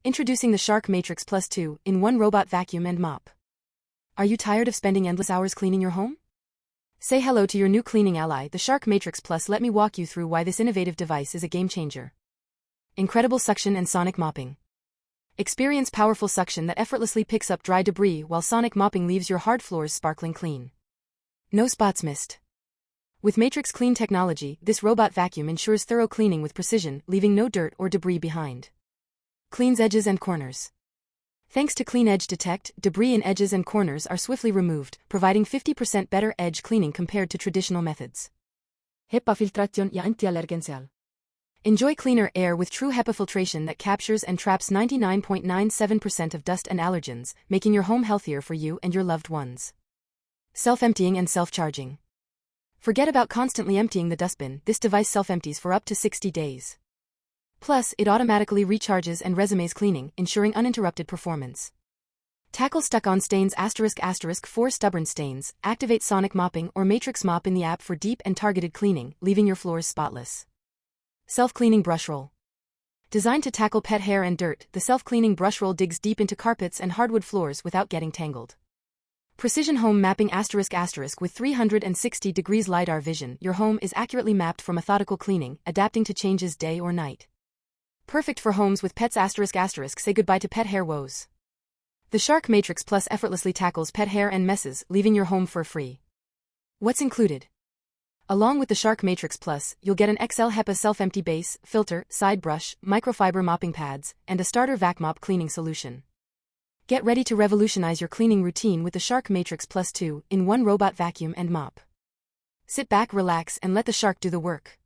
Introducing the Shark Matrix Plus 2-in-1 Robot Vacuum and Mop. Are you tired of spending endless hours cleaning your home? Say hello to your new cleaning ally, the Shark Matrix Plus. Let me walk you through why this innovative device is a game changer. Incredible suction and sonic mopping. Experience powerful suction that effortlessly picks up dry debris, while sonic mopping leaves your hard floors sparkling clean. No spots missed. With Matrix Clean technology, this robot vacuum ensures thorough cleaning with precision, leaving no dirt or debris behind. Cleans edges and corners. Thanks to Clean Edge Detect, debris in edges and corners are swiftly removed, providing 50% better edge cleaning compared to traditional methods. HEPA filtration ja anti-allergensel. Enjoy cleaner air with true HEPA filtration that captures and traps 99.97% of dust and allergens, making your home healthier for you and your loved ones. Self-emptying and self-charging. Forget about constantly emptying the dustbin. This device self-empties for up to 60 days. Plus, it automatically recharges and resumes cleaning, ensuring uninterrupted performance. Tackle stuck-on stains ***, 4 stubborn stains, activate sonic mopping or Matrix Mop in the app for deep and targeted cleaning, leaving your floors spotless. Self-cleaning brush roll. Designed to tackle pet hair and dirt, the self-cleaning brush roll digs deep into carpets and hardwood floors without getting tangled. Precision home mapping ***, with 360 degrees LiDAR vision, your home is accurately mapped for methodical cleaning, adapting to changes day or night. Perfect for homes with pets ***, say goodbye to pet hair woes. The Shark Matrix Plus effortlessly tackles pet hair and messes, leaving your home fur-free. What's included? Along with the Shark Matrix Plus, you'll get an XL HEPA self-empty base, filter, side brush, microfiber mopping pads, and a starter vac mop cleaning solution. Get ready to revolutionize your cleaning routine with the Shark Matrix Plus 2-in-1 Robot Vacuum and Mop. Sit back, relax, and let the Shark do the work.